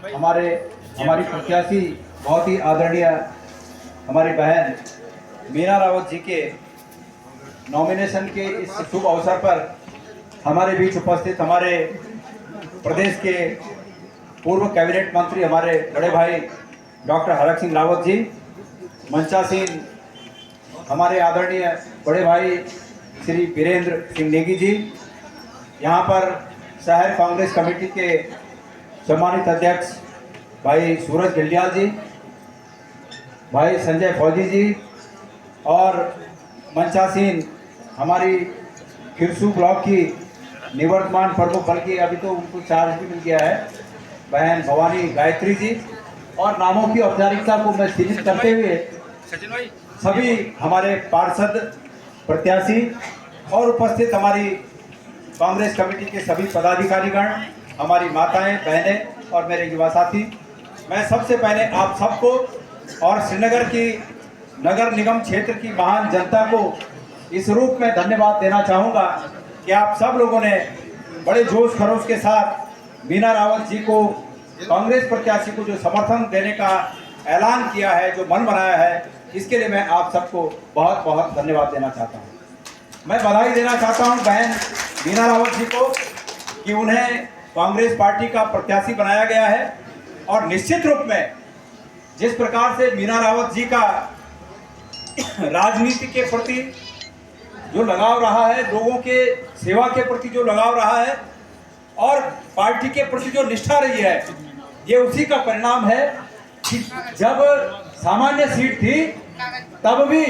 हमारी प्रत्याशी बहुत ही आदरणीय हमारी बहन मीना रावत जी के नॉमिनेशन के इस शुभ अवसर पर हमारे बीच उपस्थित हमारे प्रदेश के पूर्व कैबिनेट मंत्री हमारे बड़े भाई डॉक्टर हरक सिंह रावत जी, मंचासीन हमारे आदरणीय बड़े भाई श्री वीरेंद्र सिंह नेगी जी, यहाँ पर शहर कांग्रेस कमेटी के सम्मानित अध्यक्ष भाई सूरज गिल्डियाल जी, भाई संजय फौजी जी और मंचासीन हमारी खिरसू ब्लॉक की निवर्तमान प्रमुख, बल्कि अभी तो उनको चार्ज भी मिल गया है, बहन भवानी गायत्री जी, और नामों की औपचारिकता को मैं सीमित करते हुए सभी हमारे पार्षद प्रत्याशी और उपस्थित हमारी कांग्रेस कमेटी के सभी पदाधिकारीगण, हमारी माताएं बहनें और मेरे युवा साथी, मैं सबसे पहले आप सबको और श्रीनगर की नगर निगम क्षेत्र की महान जनता को इस रूप में धन्यवाद देना चाहूँगा कि आप सब लोगों ने बड़े जोश खरोश के साथ मीना रावत जी को, कांग्रेस प्रत्याशी को जो समर्थन देने का ऐलान किया है, जो मन बनाया है, इसके लिए मैं आप सबको बहुत बहुत धन्यवाद देना चाहता हूँ। मैं बधाई देना चाहता हूँ बहन मीना रावत जी को कि उन्हें कांग्रेस पार्टी का प्रत्याशी बनाया गया है, और निश्चित रूप में जिस प्रकार से मीना रावत जी का राजनीति के प्रति जो लगाव रहा है, लोगों के सेवा के प्रति जो लगाव रहा है और पार्टी के प्रति जो निष्ठा रही है, ये उसी का परिणाम है कि जब सामान्य सीट थी तब भी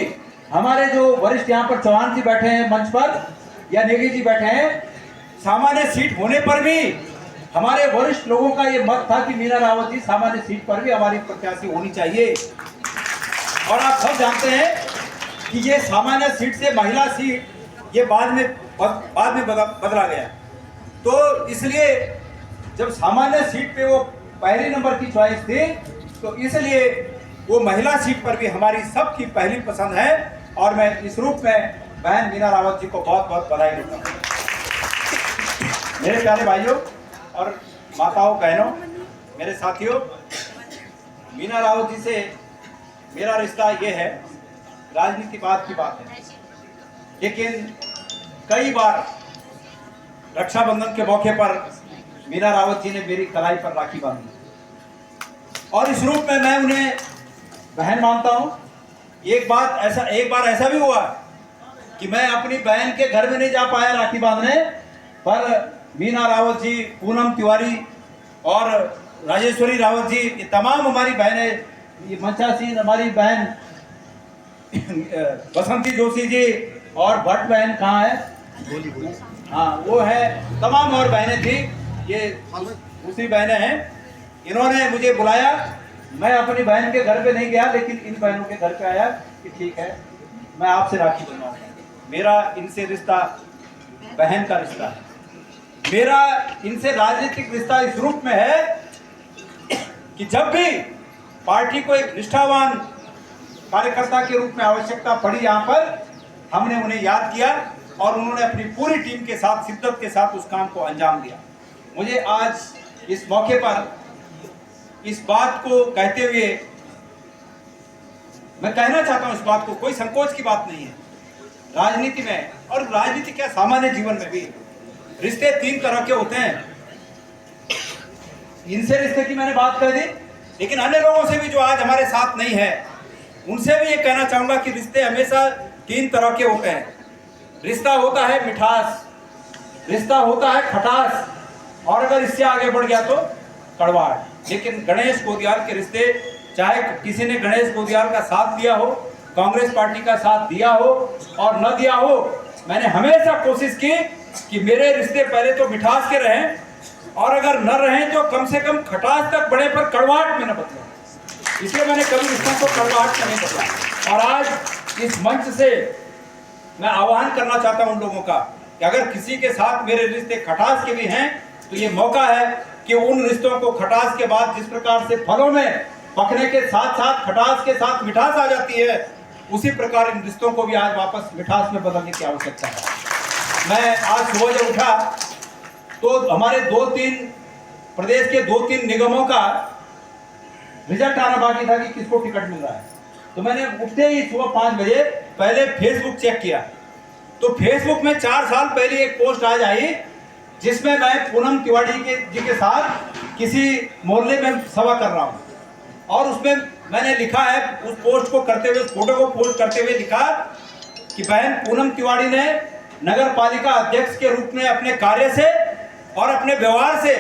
हमारे जो वरिष्ठ यहाँ पर चौहान जी बैठे हैं मंच पर या नेगी जी बैठे हैं, सामान्य सीट होने पर भी हमारे वरिष्ठ लोगों का ये मत था कि मीना रावत जी सामान्य सीट पर भी हमारी प्रत्याशी होनी चाहिए। और आप सब जानते हैं कि ये सामान्य सीट से महिला सीट ये बाद में बदला गया। तो इसलिए जब सामान्य सीट पे वो पहली नंबर की चॉइस थी, तो इसलिए वो महिला सीट पर भी हमारी सबकी पहली पसंद है, और मैं इस रूप में बहन मीना रावत जी को बहुत बहुत बधाई देता हूँ। मेरे प्यारे भाइयों और माताओं, बहनों, मेरे साथियों, मीना रावत जी से मेरा रिश्ता ये है, राजनीति बात की बात है, लेकिन कई बार रक्षाबंधन के मौके पर मीना रावत जी ने मेरी कलाई पर राखी बांधी, और इस रूप में मैं उन्हें बहन मानता हूं। एक बार ऐसा भी हुआ कि मैं अपनी बहन के घर में नहीं जा पाया राखी बांधने, पर मीना रावत जी, पूनम तिवारी और राजेश्वरी रावत जी, ये तमाम हमारी बहनें, ये मंचासीन हमारी बहन बसंती जोशी जी और भट्ट बहन कहाँ है, हाँ वो है, तमाम और बहनें थी, ये दूसरी बहनें हैं, इन्होंने मुझे बुलाया। मैं अपनी बहन के घर पे नहीं गया, लेकिन इन बहनों के घर पे आया कि ठीक है मैं आपसे राखी बंधवाऊंगा। मेरा इनसे रिश्ता बहन का रिश्ता है, मेरा इनसे राजनीतिक रिश्ता इस रूप में है कि जब भी पार्टी को एक निष्ठावान कार्यकर्ता के रूप में आवश्यकता पड़ी, यहाँ पर हमने उन्हें याद किया और उन्होंने अपनी पूरी टीम के साथ, शिद्दत के साथ उस काम को अंजाम दिया। मुझे आज इस मौके पर इस बात को कहते हुए मैं कहना चाहता हूं, इस बात को कोई संकोच की बात नहीं है। राजनीति में, और राजनीति क्या सामान्य जीवन में भी, रिश्ते तीन तरह के होते हैं। इनसे रिश्ते की मैंने बात कर दी, लेकिन अन्य लोगों से भी जो आज हमारे साथ नहीं है, उनसे भी ये कहना चाहूंगा कि रिश्ते हमेशा तीन तरह के होते हैं। रिश्ता होता है मिठास, रिश्ता होता है खटास, और अगर इससे आगे बढ़ गया तो कड़वाहट। लेकिन गणेश गोदियाल के रिश्ते, चाहे किसी ने गणेश गोदियाल का साथ दिया हो, कांग्रेस पार्टी का साथ दिया हो और न दिया हो, मैंने हमेशा कोशिश की कि मेरे रिश्ते पहले तो मिठास के रहें, और अगर न रहें तो कम से कम खटास तक बढ़े, पर कड़वाहट में न बदले। इसलिए मैंने कभी रिश्तों को कड़वाहट में नहीं बदला। और आज इस मंच से मैं आह्वान करना चाहता हूं उन लोगों का कि अगर किसी के साथ मेरे रिश्ते खटास के भी हैं, तो ये मौका है कि उन रिश्तों को खटास के बाद जिस प्रकार से फलों में पकने के साथ साथ खटास के साथ मिठास आ जाती है, उसी प्रकार इन रिश्तों को भी आज वापस मिठास में बदलने की आवश्यकता है। मैं आज सुबह जब उठा तो हमारे 2-3 प्रदेश के 2-3 निगमों का रिजल्ट आना बाकी था कि किसको टिकट मिल रहा है। तो मैंने उठते ही सुबह 5 बजे पहले फेसबुक चेक किया, तो फेसबुक में 4 साल पहले एक पोस्ट आज आई जिसमें मैं पूनम तिवारी जी के साथ किसी मोहल्ले में सभा कर रहा हूँ, और उसमें मैंने लिखा है, उस पोस्ट को करते हुए, उस फोटो को पोस्ट करते हुए लिखा कि बहन पूनम तिवारी ने नगर पालिका अध्यक्ष के रूप में अपने कार्य से और अपने व्यवहार से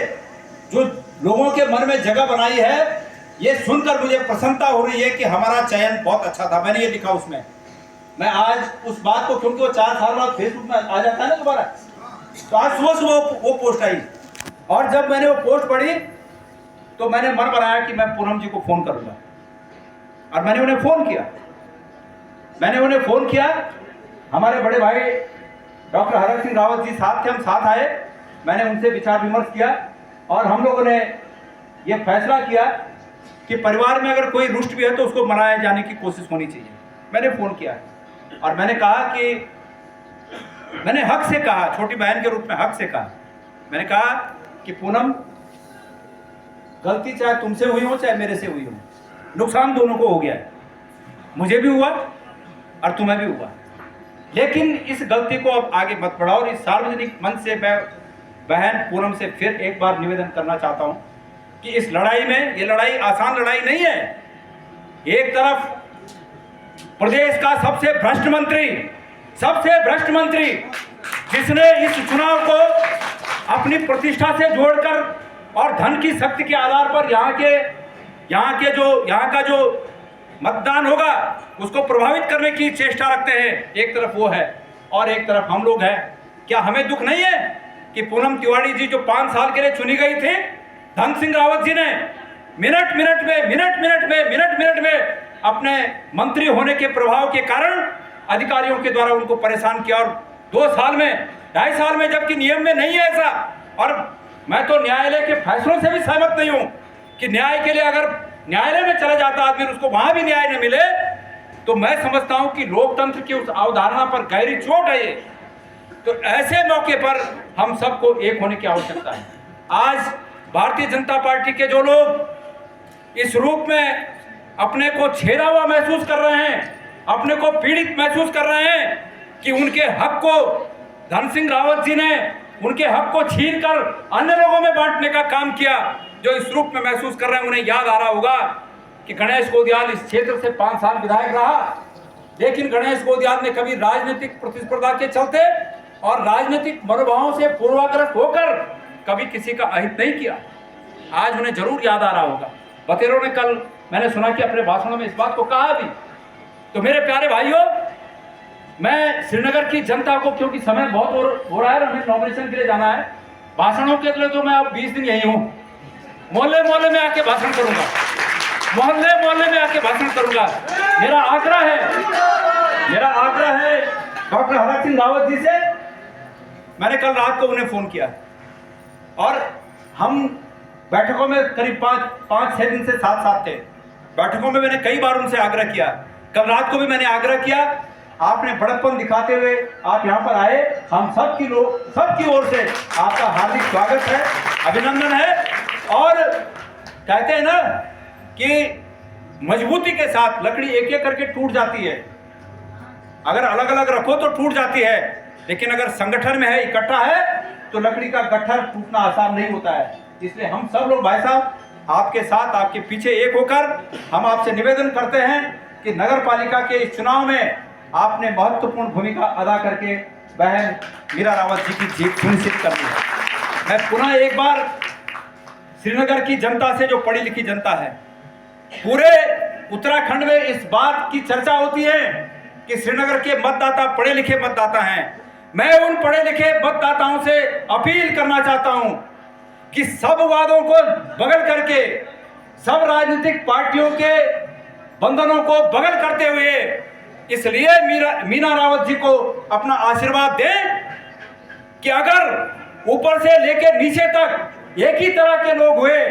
जो लोगों के मन में जगह बनाई है, ये सुनकर मुझे प्रसन्नता हो रही है कि हमारा चयन बहुत अच्छा था। मैंने ये लिखा उसमें। मैं आज उस बात को, क्योंकि वो 4 साल बाद फेसबुक में आ जाता है ना दोबारा, तो आज सुबह सुबह वो पोस्ट आई, और जब मैंने वो पोस्ट पढ़ी तो मैंने मन बनाया कि मैं पूनम जी को फोन करूंगा, और मैंने उन्हें फोन किया। हमारे बड़े भाई डॉक्टर हरक सिंह रावत जी साथ थे, हम साथ आए। मैंने उनसे विचार विमर्श किया और हम लोगों ने ये फैसला किया कि परिवार में अगर कोई रुष्ट भी है तो उसको मनाए जाने की कोशिश होनी चाहिए। मैंने फोन किया और मैंने कहा कि, मैंने हक से कहा, छोटी बहन के रूप में हक से कहा, मैंने कहा कि पूनम, गलती चाहे तुमसे हुई हो चाहे मेरे से हुई हो, नुकसान दोनों को हो गया है, मुझे भी हुआ और तुम्हें भी हुआ, लेकिन इस गलती को अब आगे मत बढ़ाओ। और इस सार्वजनिक मंच से मैं बहन पूनम से फिर एक बार निवेदन करना चाहता हूं कि इस लड़ाई में, ये लड़ाई आसान लड़ाई नहीं है। एक तरफ प्रदेश का सबसे भ्रष्ट मंत्री जिसने इस चुनाव को अपनी प्रतिष्ठा से जोड़कर और धन की शक्ति के आधार पर यहाँ का जो मतदान होगा उसको प्रभावित करने की चेष्टा रखते हैं, एक तरफ वो है और एक तरफ हम लोग हैं। क्या हमें दुख नहीं है कि पूनम तिवारी जी जो 5 साल के लिए चुनी गई थी, धन सिंह रावत जी ने मिनट मिनट में अपने मंत्री होने के प्रभाव के कारण अधिकारियों के द्वारा उनको परेशान किया, और 2 साल में, 2.5 साल में, जबकि नियम में नहीं है ऐसा। और मैं तो न्यायालय के फैसलों से भी सहमत नहीं हूं कि न्याय के लिए अगर न्यायालय में चला जाता आदमी, उसको वहां भी न्याय न मिले, तो मैं समझता हूं कि लोकतंत्र की उस अवधारणा पर गहरी चोट है ये। तो ऐसे मौके पर हम सबको एक होने की आवश्यकता है। आज भारतीय जनता पार्टी के जो लोग इस रूप में अपने को छेड़ा हुआ महसूस कर रहे हैं, अपने को पीड़ित महसूस कर रहे हैं कि उनके हक को धन सिंह रावत जी ने उनके हक को छीन कर अन्य लोगों में बांटने का काम किया, जो इस रूप में महसूस कर रहे हैं, उन्हें याद आ रहा होगा कि गणेश गोदियाल इस क्षेत्र से 5 साल विधायक रहा, लेकिन गणेश गोदियाल ने कभी राजनीतिक प्रतिस्पर्धा के चलते और राजनीतिक मनोभावों से पूर्वाग्रस्त होकर कभी किसी का अहित नहीं किया। आज उन्हें जरूर याद आ रहा होगा। बतेरों ने कल, मैंने सुना कि अपने भाषणों में इस बात को कहा भी। तो मेरे प्यारे भाइयों, मैं श्रीनगर की जनता को, क्योंकि समय बहुत हो रहा है, हमें नॉमिनेशन के लिए जाना है, भाषणों के लिए तो मैं अब 20 दिन यही हूँ, मोहल्ले में आके भाषण करूंगा, मोहल्ले में आके भाषण करूंगा। मेरा आग्रह है डॉक्टर हरक सिंह रावत जी से। मैंने कल रात को उन्हें फोन किया और हम बैठकों में करीब 5-6 दिन से साथ थे। बैठकों में मैंने कई बार उनसे आग्रह किया, कल रात को भी मैंने आग्रह किया। आपने बड़प्पन दिखाते हुए आप यहाँ पर आए, हम सबकी ओर से आपका हार्दिक स्वागत है, अभिनंदन है। और कहते हैं ना कि मजबूती के साथ लकड़ी एक करके टूट जाती है, अगर अलग अलग रखो तो टूट जाती है, लेकिन अगर संगठन में है, इकट्ठा है, तो लकड़ी का गट्ठर टूटना आसान नहीं होता है। इसलिए हम सब लोग भाई साहब आपके साथ, आपके पीछे एक होकर हम आपसे निवेदन करते हैं कि नगर पालिका के इस चुनाव में आपने महत्वपूर्ण भूमिका अदा करके बहन मीरा रावत जी की जीत सुनिश्चित करनी है। मैं पुनः एक बार श्रीनगर की जनता से, जो पढ़ी लिखी जनता है, पूरे उत्तराखंड में इस बात की चर्चा होती है कि श्रीनगर के मतदाता पढ़े लिखे मतदाता हैं। मैं उन पढ़े लिखे मतदाताओं से अपील करना चाहता हूं कि सब वादों को बगल करके, सब राजनीतिक पार्टियों के बंधनों को बगल करते हुए, इसलिए मीना रावत जी को अपना आशीर्वाद दें कि अगर ऊपर से लेकर नीचे तक एक ही तरह के लोग हुए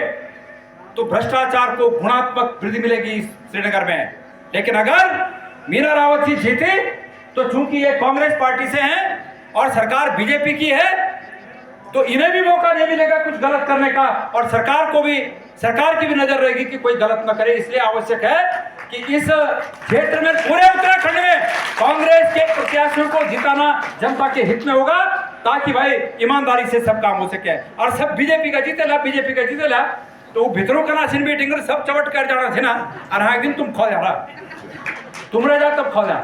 तो भ्रष्टाचार को गुणात्मक वृद्धि मिलेगी श्रीनगर में। लेकिन अगर मीना रावत जी जीते तो चूंकि ये कांग्रेस पार्टी से हैं और सरकार बीजेपी की है, तो इन्हें भी मौका नहीं मिलेगा कुछ गलत करने का, और सरकार की भी नजर रहेगी कि कोई गलत न करे। इसलिए आवश्यक है कि इस क्षेत्र में पूरे उत्तराखंड में कांग्रेस के प्रत्याशियों को जिताना जनता के हित में होगा, ताकि भाई ईमानदारी से सब काम हो सके। और सब बीजेपी का जीतेला तो भितरों का ना सिन मीटिंग सब चवट कर जाना थे ना, और हाँ एक दिन तुम खो जा रहा, तुम रह जा तब खो जा।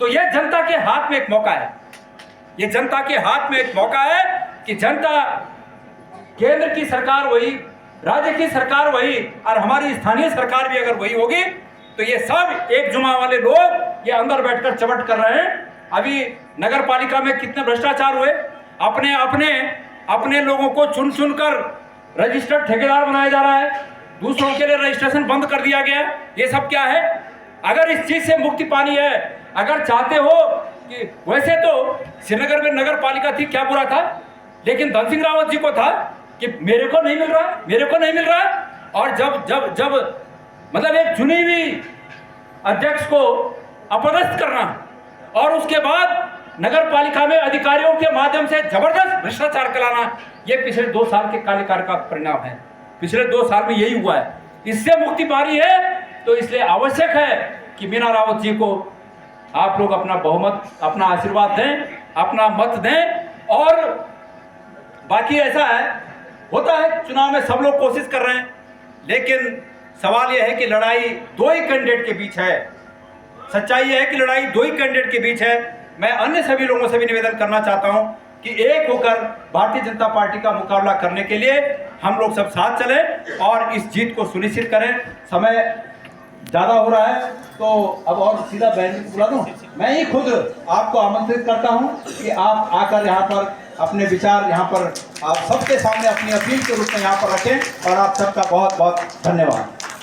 तो ये जनता के हाथ में एक मौका है, ये जनता के हाथ में एक मौका है कि जनता, केंद्र की सरकार वही, राज्य की सरकार वही, और हमारी स्थानीय सरकार भी अगर वही होगी तो ये सब एक जुमा वाले लोग ये अंदर बैठकर चवट कर रहे हैं। अभी नगर पालिका में कितने भ्रष्टाचार हुए, अपने लोगों को चुन कर रजिस्टर्ड ठेकेदार बनाया जा रहा है, दूसरों के लिए रजिस्ट्रेशन बंद कर दिया गया। ये सब क्या है? अगर इस चीज से मुक्ति पानी है, अगर चाहते हो कि वैसे तो श्रीनगर में नगर पालिका थी, क्या बुरा था, लेकिन धन सिंह रावत जी को था कि मेरे को नहीं मिल रहा। और जब मतलब एक चुनी हुई अध्यक्ष को अपदस्थ करना, और उसके बाद नगर पालिका में अधिकारियों के माध्यम से जबरदस्त भ्रष्टाचार कराना, ये पिछले 2 साल के कार्यकाल का परिणाम है। पिछले 2 साल में यही हुआ है। इससे मुक्ति पानी है, तो इसलिए आवश्यक है कि मीना रावत जी को आप लोग अपना बहुमत, अपना आशीर्वाद दें, अपना मत दें। और बाकी ऐसा है, होता है चुनाव में सब लोग कोशिश कर रहे हैं, लेकिन सवाल यह है कि लड़ाई 2 ही कैंडिडेट के बीच है। सच्चाई यह है कि लड़ाई 2 ही कैंडिडेट के बीच है। मैं अन्य सभी लोगों से भी निवेदन करना चाहता हूं कि एक होकर भारतीय जनता पार्टी का मुकाबला करने के लिए हम लोग सब साथ चलें और इस जीत को सुनिश्चित करें। समय ज़्यादा हो रहा है, तो अब और सीधा बहन को बुला दूं। मैं ही खुद आपको आमंत्रित करता हूं कि आप आकर यहाँ पर अपने विचार यहाँ पर आप सबके सामने अपनी अपील के रूप में यहाँ पर रखें, और आप सबका बहुत बहुत धन्यवाद।